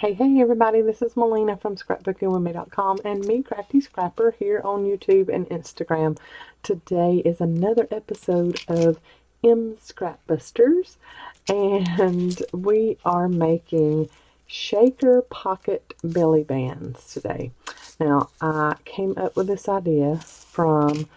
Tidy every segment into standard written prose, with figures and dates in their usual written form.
Hey everybody, this is Melina from ScrapbookingwithME.com and me, Crafty Scrapper, here on YouTube and Instagram. Today is another episode of M Scrapbusters, and we are making shaker pocket belly bands today. Now, I came up with this idea from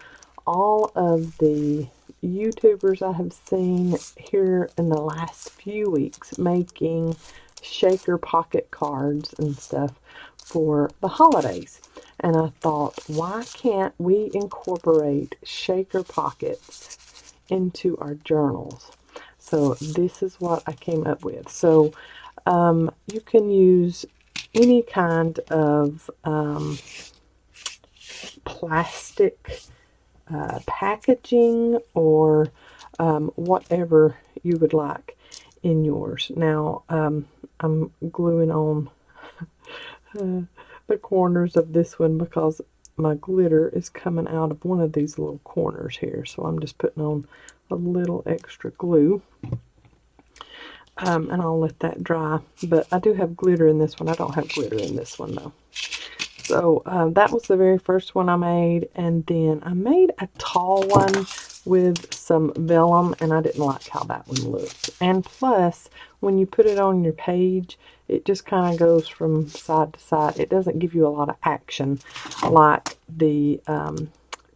all of the YouTubers I have seen here in the last few weeks making shaker pocket cards and stuff for the holidays. And I thought, why can't we incorporate shaker pockets into our journals? So this is what I came up with. So you can use any kind of plastic packaging or whatever you would like in yours. Now, I'm gluing on the corners of this one because my glitter is coming out of one of these little corners here. So I'm just putting on a little extra glue. And I'll let that dry. But I do have glitter in this one. I don't have glitter in this one though. So that was the very first one I made, and then I made a tall one with some vellum, and I didn't like how that one looked. And plus, when you put it on your page, it just kind of goes from side to side. It doesn't give you a lot of action like the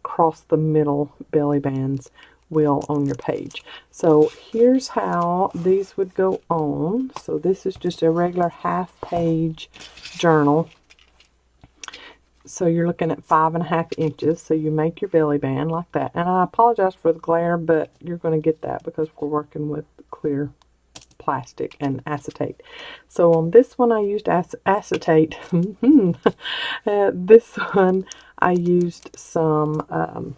cross the middle belly bands will on your page. So here's how these would go on. So this is just a regular half-page journal. So you're looking at 5.5 inches. So you make your belly band like that. And I apologize for the glare, but you're going to get that because we're working with clear plastic and acetate. So on this one I used acetate. This one I used some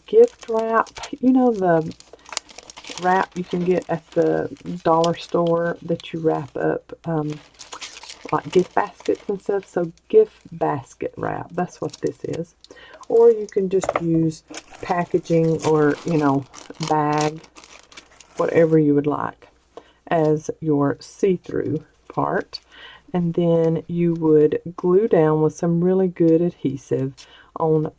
gift wrap. You know the wrap you can get at the dollar store that you wrap up like gift baskets and stuff. So gift basket wrap, that's what this is. Or you can just use packaging or, you know, bag, whatever you would like as your see-through part. And then you would glue down with some really good adhesive on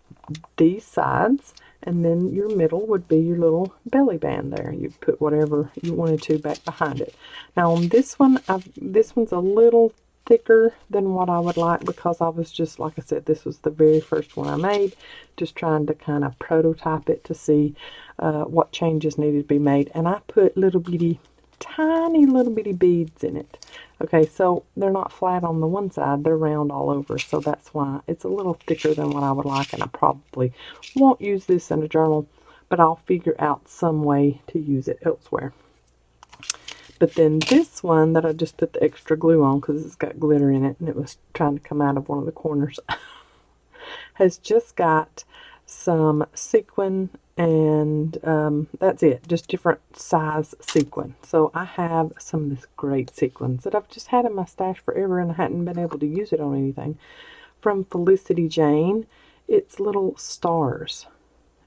these sides, and then your middle would be your little belly band there. You put whatever you wanted to back behind it. Now on this one, this one's a little thicker than what I would like because I was just, like I said, this was the very first one I made, just trying to kind of prototype it to see what changes needed to be made. And I put little bitty, tiny little bitty beads in it. Okay, so they're not flat on the one side, they're round all over, so that's why it's a little thicker than what I would like, and I probably won't use this in a journal, but I'll figure out some way to use it elsewhere. But then this one that I just put the extra glue on because it's got glitter in it and it was trying to come out of one of the corners has just got some sequin, and that's it, just different size sequin. So I have some of this great sequins that I've just had in my stash forever and I hadn't been able to use it on anything. From Felicity Jane, it's little stars.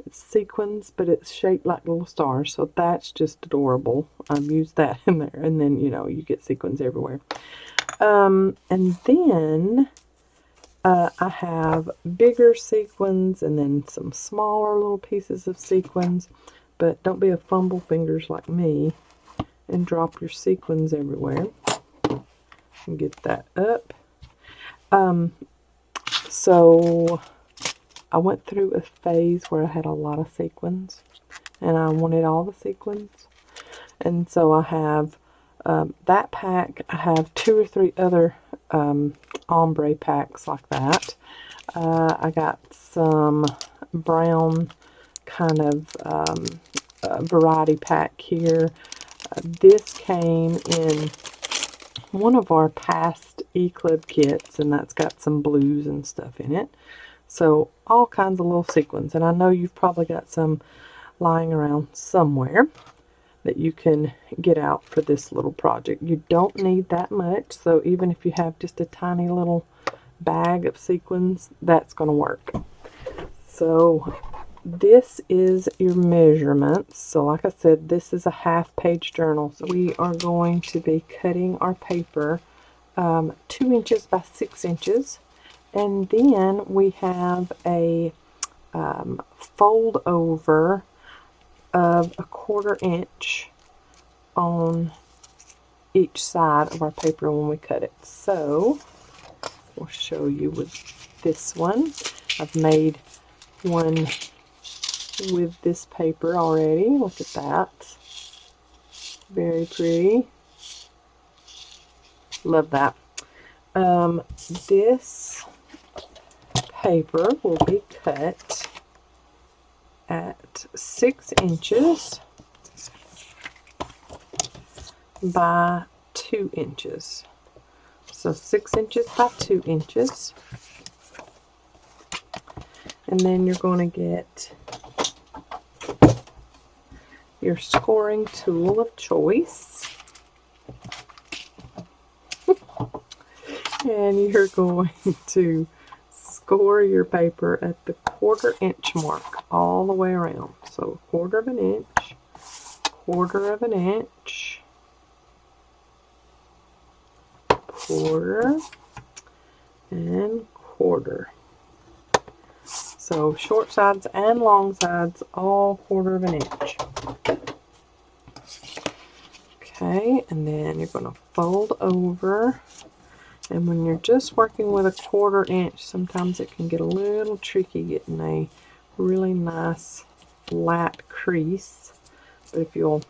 It's sequins, but it's shaped like little stars, so that's just adorable. I've used that in there, and then, you know, you get sequins everywhere. And then I have bigger sequins and then some smaller little pieces of sequins, but don't be a fumble fingers like me and drop your sequins everywhere. And get that up. So I went through a phase where I had a lot of sequins and I wanted all the sequins, and so I have that pack. I have 2 or 3 other ombre packs like that. I got some brown kind of variety pack here. This came in one of our past E-Club kits, and that's got some blues and stuff in it. So all kinds of little sequins, and I know you've probably got some lying around somewhere that you can get out for this little project. You don't need that much, so even if you have just a tiny little bag of sequins, that's going to work. So this is your measurements. So like I said, this is a half-page journal, so we are going to be cutting our paper 2 inches by 6 inches. And then we have a fold over of 1/4 inch on each side of our paper when we cut it. So we'll show you with this one. I've made one with this paper already. Look at that. Very pretty. Love that. This paper will be cut at 6 inches by 2 inches. So 6 inches by 2 inches. And then you're going to get your scoring tool of choice. And you're going to score your paper at the 1/4 inch mark all the way around. So 1/4 of an inch, 1/4 of an inch, 1/4, and 1/4. So short sides and long sides, all 1/4 of an inch. Okay, and then you're going to fold over. And when you're just working with a 1/4 inch, sometimes it can get a little tricky getting a really nice flat crease. But if you'll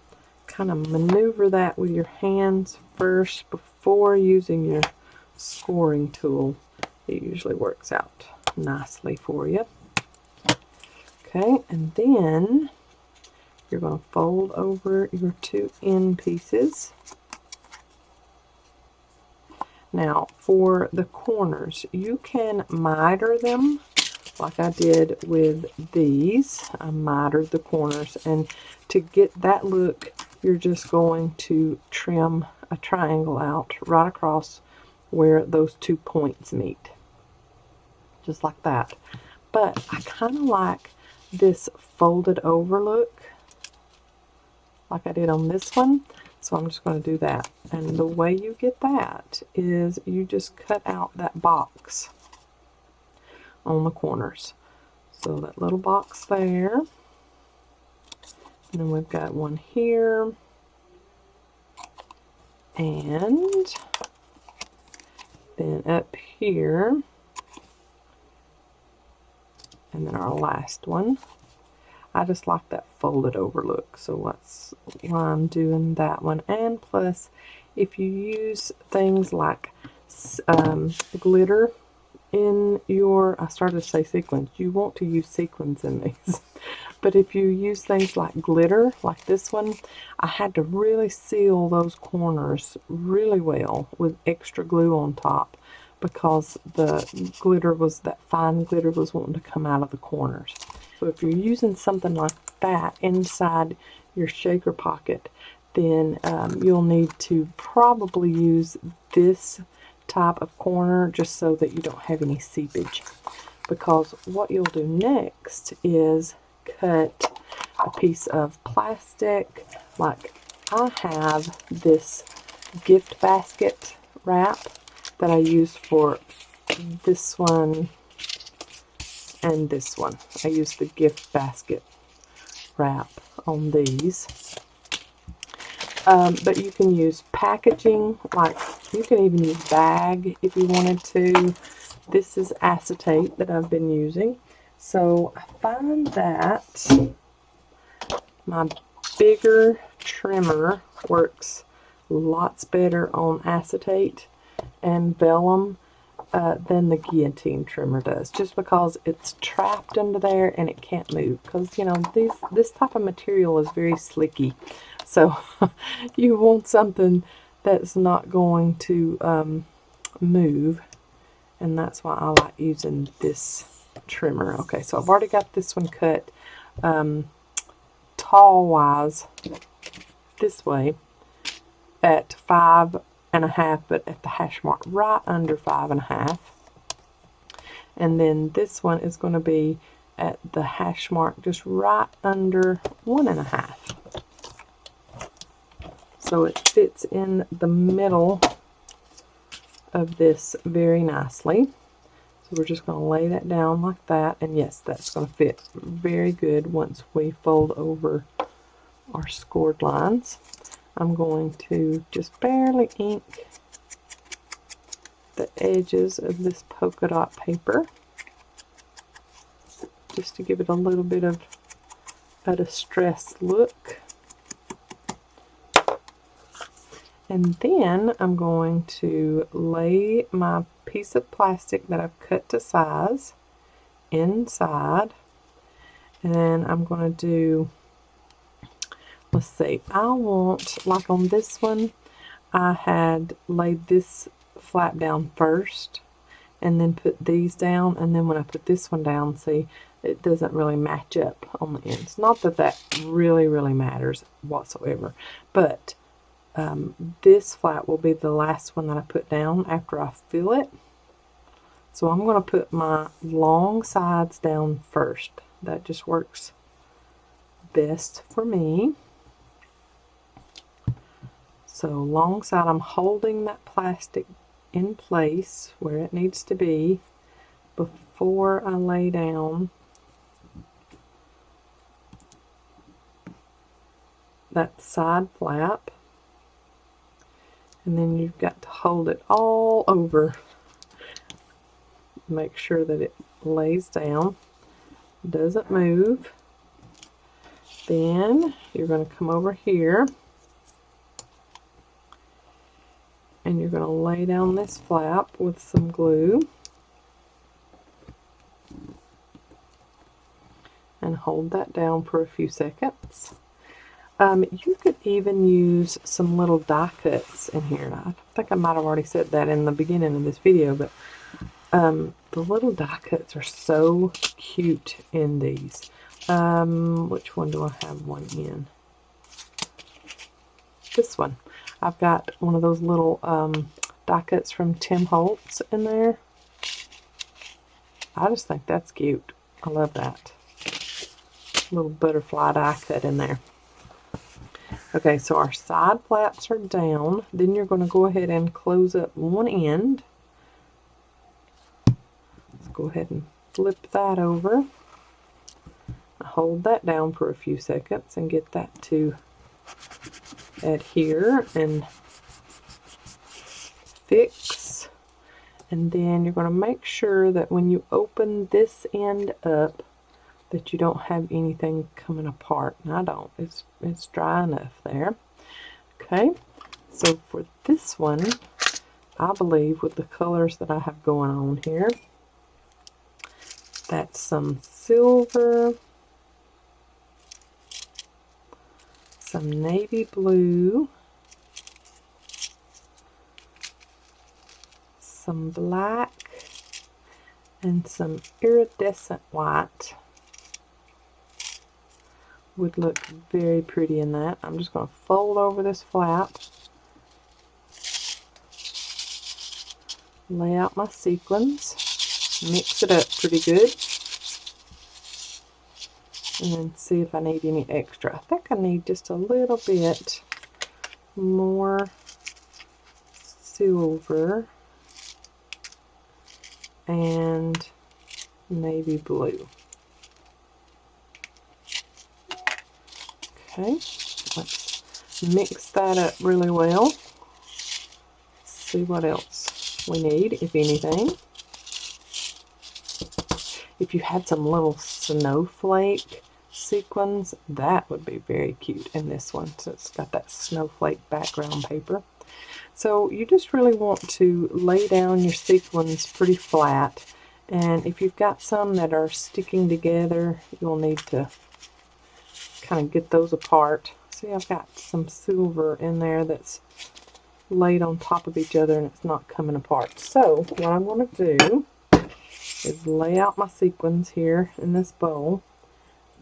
kind of maneuver that with your hands first before using your scoring tool, it usually works out nicely for you. Okay, and then you're going to fold over your 2 end pieces. Now, for the corners, you can miter them like I did with these. I mitered the corners, and to get that look, you're just going to trim a triangle out right across where those 2 points meet. Just like that. But I kind of like this folded over look, like I did on this one. So I'm just going to do that. And the way you get that is you just cut out that box on the corners. So that little box there. And then we've got one here. And then up here. And then our last one. I just like that folded over look, so that's why I'm doing that one. And plus, if you use things like glitter in your, I started to say sequins, you want to use sequins in these. But if you use things like glitter, like this one, I had to really seal those corners really well with extra glue on top, because the glitter was, that fine glitter was wanting to come out of the corners. So if you're using something like that inside your shaker pocket, then you'll need to probably use this type of corner just so that you don't have any seepage. Because what you'll do next is cut a piece of plastic. Like I have this gift basket wrap that I use for this one and this one. I use the gift basket wrap on these. But you can use packaging, like you can even use bag if you wanted to. This is acetate that I've been using. So I find that my bigger trimmer works lots better on acetate and vellum than the guillotine trimmer does, just because it's trapped under there and it can't move, because you know this type of material is very slicky, so you want something that's not going to move, and that's why I like using this trimmer. Okay, so I've already got this one cut tall wise this way at 5.5, but at the hash mark right under 5.5. And then this one is going to be at the hash mark just right under 1.5. So it fits in the middle of this very nicely. So we're just going to lay that down like that, and yes, that's going to fit very good once we fold over our scored lines. I'm going to just barely ink the edges of this polka dot paper just to give it a little bit of a distressed look. And then I'm going to lay my piece of plastic that I've cut to size inside, and I'm going to do, let's see, I want, like on this one, I had laid this flap down first and then put these down, and then when I put this one down, see, it doesn't really match up on the ends. Not that that really matters whatsoever, but this flap will be the last one that I put down after I fill it. So I'm going to put my long sides down first. That just works best for me. So long side, I'm holding that plastic in place where it needs to be before I lay down that side flap. And then you've got to hold it all over. Make sure that it lays down, doesn't move. Then you're going to come over here and you're going to lay down this flap with some glue and hold that down for a few seconds. You could even use some little die cuts in here. I think I might have already said that in the beginning of this video, but the little die cuts are so cute in these. Which one do I have one in? This one. I've got one of those little die cuts from Tim Holtz in there. I just think that's cute. I love that. Little butterfly die cut in there. Okay, so our side flaps are down. Then you're going to go ahead and close up one end. Let's go ahead and flip that over. Hold that down for a few seconds and get that to adhere and fix. And then you're going to make sure that when you open this end up that you don't have anything coming apart. And I don't. It's dry enough there. Okay, so for this one, I believe with the colors that I have going on here, that's some silver, some navy blue, some black, and some iridescent white. Would look very pretty in that. I'm just going to fold over this flap, lay out my sequins, mix it up pretty good, and then see if I need any extra. I think I need just a little bit more silver and navy blue. Okay, let's mix that up really well. See what else we need, if anything. If you had some little snowflake sequins, that would be very cute in this one. So it's got that snowflake background paper. So you just really want to lay down your sequins pretty flat. And if you've got some that are sticking together, you'll need to kind of get those apart. See, I've got some silver in there that's laid on top of each other and it's not coming apart. So what I'm going to do is lay out my sequins here in this bowl.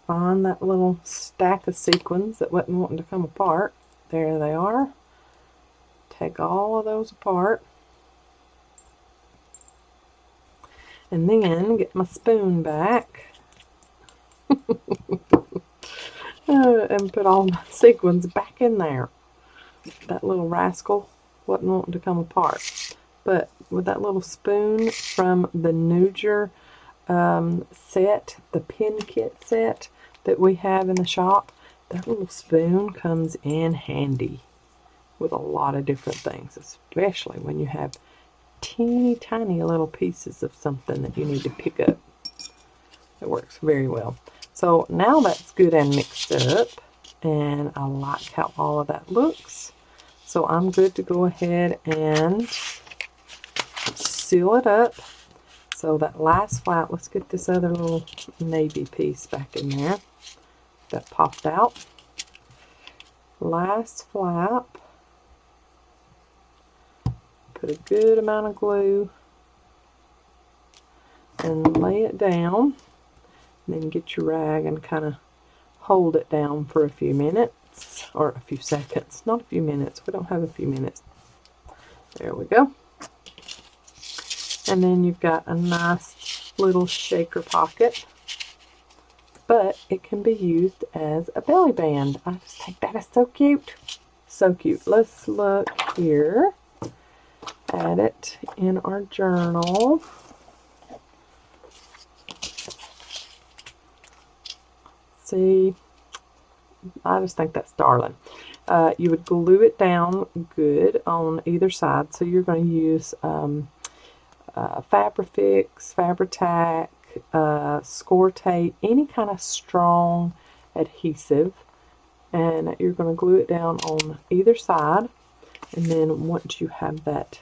Find that little stack of sequins that wasn't wanting to come apart. There they are. Take all of those apart. And then get my spoon back. And put all my sequins back in there. That little rascal wasn't wanting to come apart. but with that little spoon from the Nuger set, the pin kit set that we have in the shop, that little spoon comes in handy with a lot of different things, especially when you have teeny tiny little pieces of something that you need to pick up. It works very well. So now that's good and mixed up, and I like how all of that looks. So I'm good to go ahead and seal it up. So that last flap, let's get this other little navy piece back in there that popped out. Last flap. Put a good amount of glue and lay it down. And then get your rag and kind of hold it down for a few minutes, or a few seconds, not a few minutes. We don't have a few minutes. There we go. And then you've got a nice little shaker pocket, but it can be used as a belly band. I just think that is so cute. So cute. Let's look here at it in our journal. See, I just think that's darling. You would glue it down good on either side. So you're going to use Fabrifix, Fabri-Tac, Score Tape, any kind of strong adhesive, and you're going to glue it down on either side. And then once you have that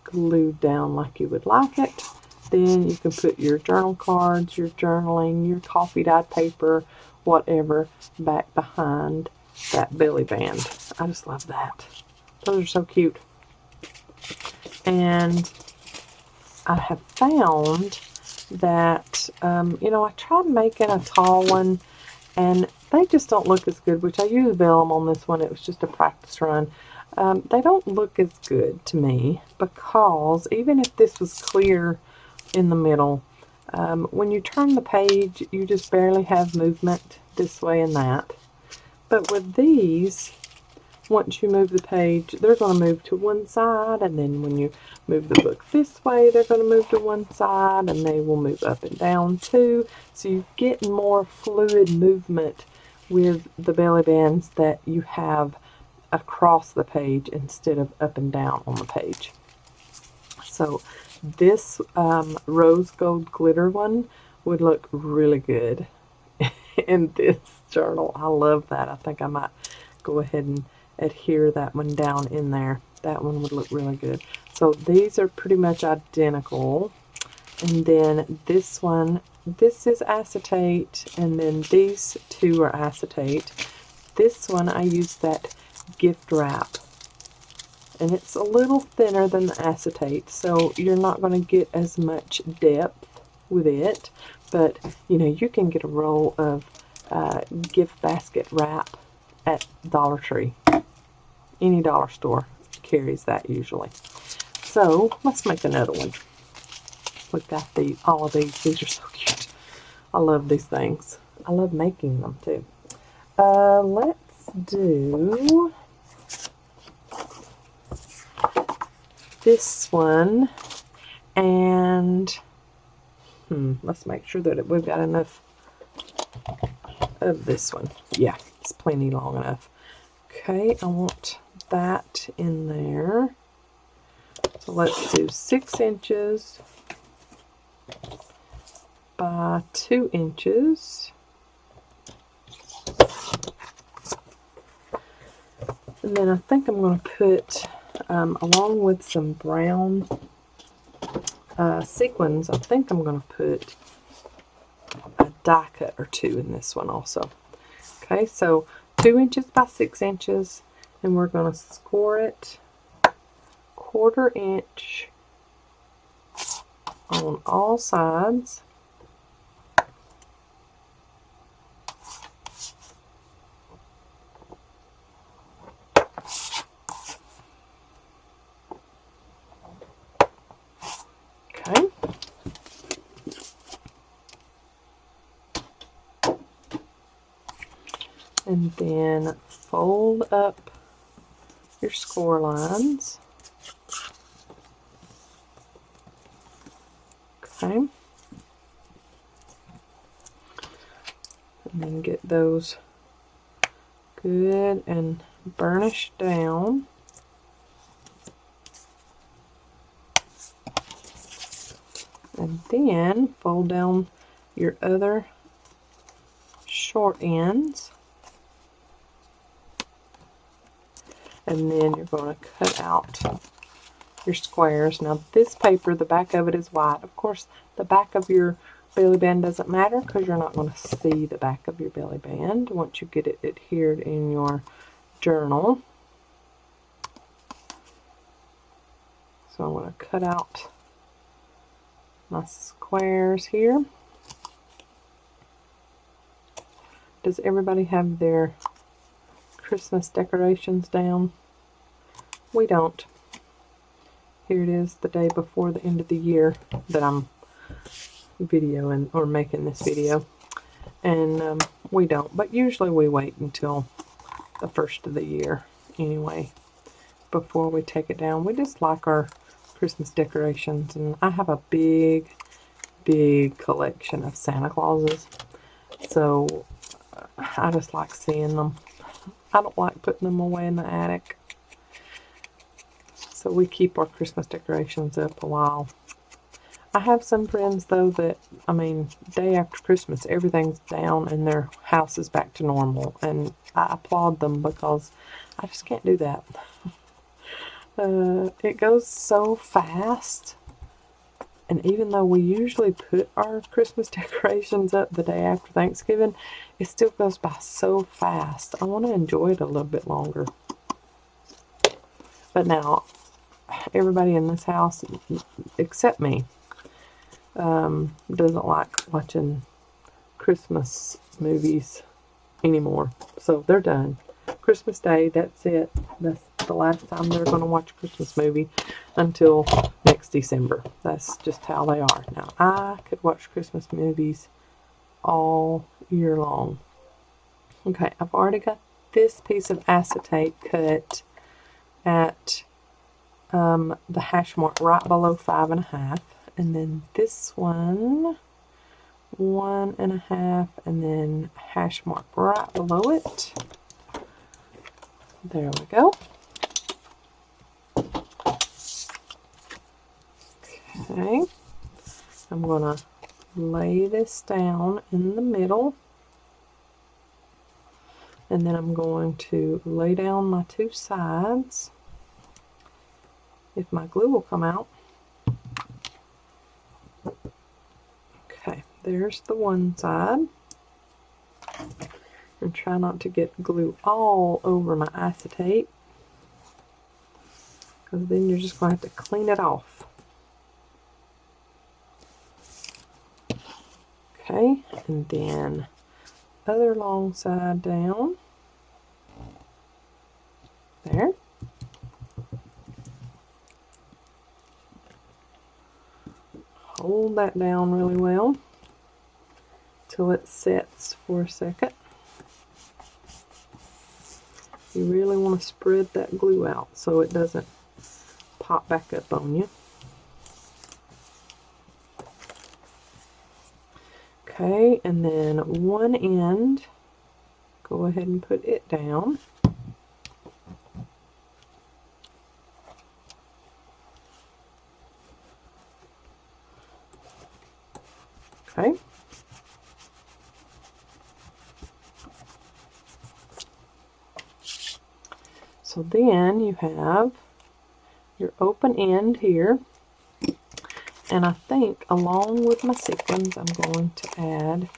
glued down like you would like it, then you can put your journal cards, your journaling, your coffee dyed paper, whatever, back behind that belly band. I just love that. Those are so cute. And I have found that, you know, I tried making a tall one, and they just don't look as good, which I used vellum on this one. It was just a practice run. They don't look as good to me, because even if this was clear in the middle, when you turn the page, you just barely have movement this way and that. But with these, once you move the page, they're going to move to one side, and then when you move the book this way, they're going to move to one side, and they will move up and down too. So you get more fluid movement with the belly bands that you have across the page instead of up and down on the page. So this rose gold glitter one would look really good in this journal. I love that. I think I might go ahead and adhere that one down in there. That one would look really good. So these are pretty much identical. And then this one, this is acetate, and then these two are acetate. This one I use that gift wrap, and it's a little thinner than the acetate, so you're not going to get as much depth with it. But you know, you can get a roll of gift basket wrap at Dollar Tree. Any dollar store carries that usually. So let's make another one. We've got all of these. These are so cute. I love these things. I love making them too. Let's do this one, and let's make sure that we've got enough of this one. Yeah, it's plenty long enough. Okay, I want that in there. So let's do 6 inches by 2 inches. And then I think I'm going to put, along with some brown sequins, I think I'm going to put a die cut or 2 in this one also. Okay, so 2 inches by 6 inches, and we're going to score it 1/4 inch on all sides. Okay. And then fold up your score lines. Okay. And then get those good and burnished down. And then fold down your other short ends. And then you're going to cut out your squares. Now this paper, the back of it is white. Of course, the back of your belly band doesn't matter because you're not going to see the back of your belly band once you get it adhered in your journal. So I'm going to cut out my squares here. Does everybody have their Christmas decorations down? We don't. Here it is, the day before the end of the year that I'm videoing or making this video, and we don't, but usually we wait until the first of the year anyway before we take it down. We just like our Christmas decorations, and I have a big collection of Santa Clauses, so I just like seeing them. I don't like putting them away in the attic, so we keep our Christmas decorations up a while. I have some friends though that, I mean, day after Christmas everything's down and their house is back to normal, and I applaud them because I just can't do that. It goes so fast, and even though we usually put our Christmas decorations up the day after Thanksgiving, it still goes by so fast. I want to enjoy it a little bit longer. But now, everybody in this house, except me, doesn't like watching Christmas movies anymore. So they're done. Christmas Day, that's it. That's the last time they're going to watch a Christmas movie until next December. That's just how they are. Now, I could watch Christmas movies all year long. Okay, I've already got this piece of acetate cut at the hash mark right below 5.5, and then this one 1.5, and then hash mark right below it. There we go. Okay, I'm going to lay this down in the middle, and then I'm going to lay down my two sides. If my glue will come out. Okay, there's the one side. And try not to get glue all over my acetate, because then you're just going to have to clean it off. Okay, and then other long side down. There. Hold that down really well till it sets for a second. You really want to spread that glue out so it doesn't pop back up on you. Okay, and then one end, go ahead and put it down. Okay. So then you have your open end here, and I think along with my sequins I'm going to add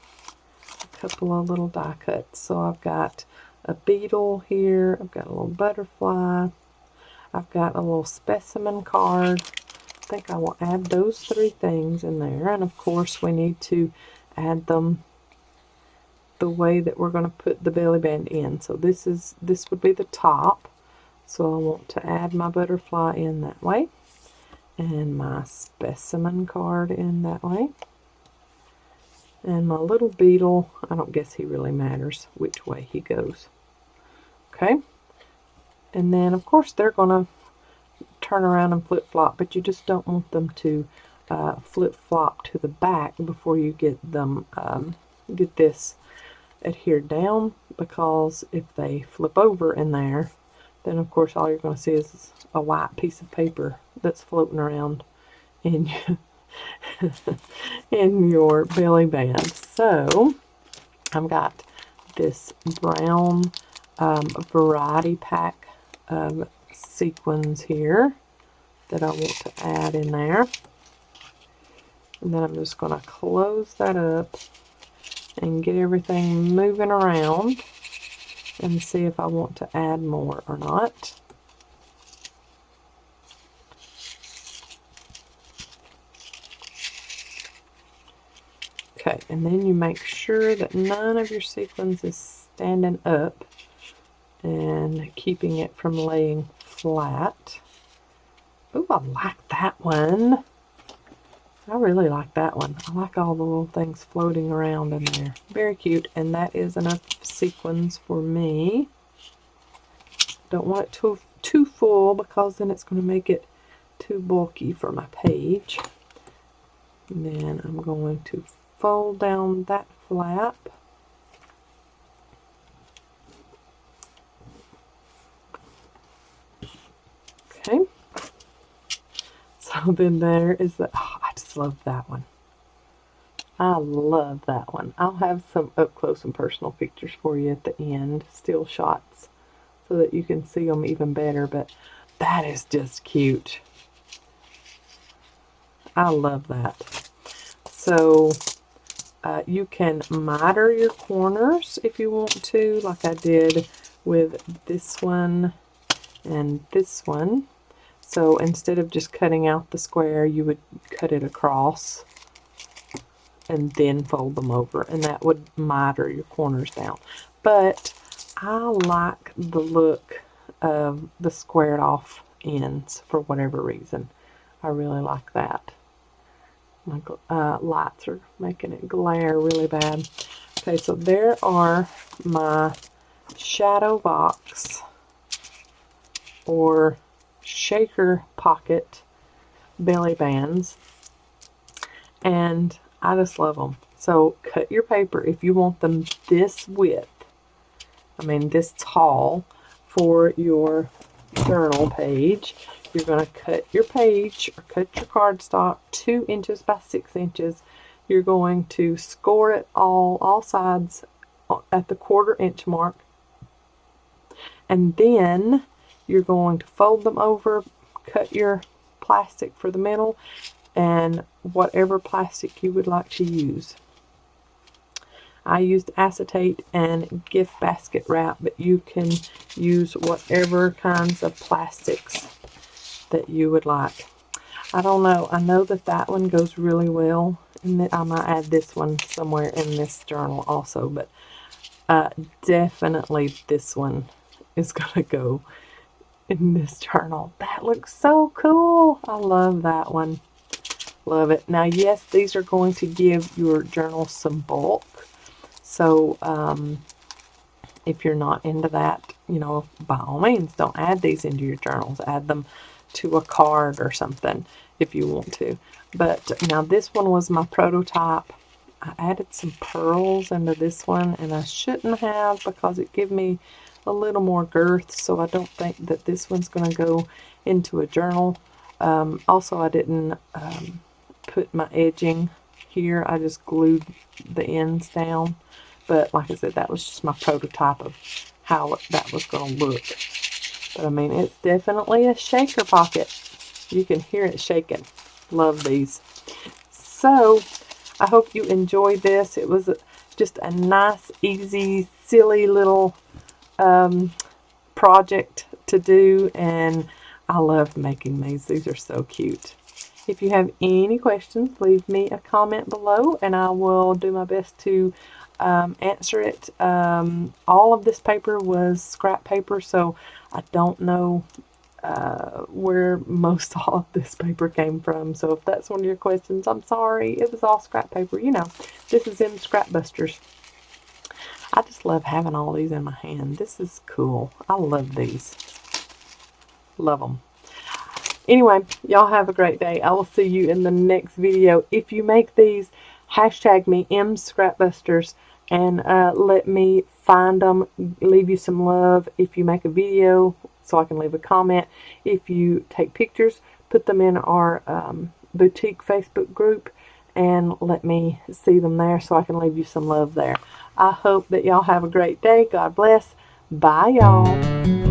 a couple of little die cuts. So I've got a beetle here, I've got a little butterfly, I've got a little specimen card. I think I will add those three things in there, and of course we need to add them the way that we're going to put the belly band in. So this would be the top. So I want to add my butterfly in that way, and my specimen card in that way, and my little beetle, I don't guess he really matters which way he goes. Okay, and then of course they're going to turn around and flip-flop, but you just don't want them to flip-flop to the back before you get them, get this adhered down, because if they flip over in there, then of course all you're going to see is a white piece of paper that's floating around in in your belly band. So I've got this brown variety pack of sequins here that I want to add in there. And then I'm just going to close that up and get everything moving around and see if I want to add more or not. Okay, and then you make sure that none of your sequins is standing up and keeping it from laying flat. Ooh, I like that one. I really like that one. I like all the little things floating around in there. Very cute, and that is enough sequins for me. Don't want it too full, because then it's going to make it too bulky for my page. And then I'm going to fold down that flap. Okay. So then there is the, oh, I just love that one. I love that one. I'll have some up close and personal pictures for you at the end, still shots, so that you can see them even better, but that is just cute. I love that. So you can miter your corners if you want to, like I did with this one and this one. So instead of just cutting out the square, you would cut it across and then fold them over, and that would miter your corners down. But I like the look of the squared off ends for whatever reason. I really like that. My lights are making it glare really bad. Okay, so there are my shadow box or shaker pocket belly bands, and I just love them. So cut your paper if you want them this width, I mean this tall, for your journal page. You're going to cut your page or cut your cardstock 2 inches by 6 inches. You're going to score it all sides at the 1/4 inch mark, and then you're going to fold them over, cut your plastic for the middle, and whatever plastic you would like to use. I used acetate and gift basket wrap, but you can use whatever kinds of plastics that you would like. I don't know. I know that that one goes really well, and I might add this one somewhere in this journal also, but definitely this one is going to go in this journal. That looks so cool. I love that one. Love it. Now, yes, these are going to give your journal some bulk. So, if you're not into that, you know, by all means, don't add these into your journals. Add them to a card or something if you want to. But now this one was my prototype. I added some pearls into this one, and I shouldn't have, because it gave me a little more girth, so I don't think that this one's going to go into a journal. Also, I didn't put my edging here. I just glued the ends down. But like I said, that was just my prototype of how that was going to look. But I mean, it's definitely a shaker pocket. You can hear it shaking. Love these. So, I hope you enjoyed this. It was just a nice, easy, silly little project to do, and I love making these. These are so cute. If you have any questions, leave me a comment below, and I will do my best to answer it. All of this paper was scrap paper, so I don't know where most all of this paper came from. So if that's one of your questions, I'm sorry. It was all scrap paper. You know, this is them scrap busters. I just love having all these in my hand. This is cool. I love these. Love them. Anyway, y'all have a great day. I will see you in the next video. If you make these, hashtag me, MScrapbusters, and let me find them, leave you some love. If you make a video, so I can leave a comment. If you take pictures, put them in our boutique Facebook group, and let me see them there so I can leave you some love there. I hope that y'all have a great day. God bless. Bye, y'all.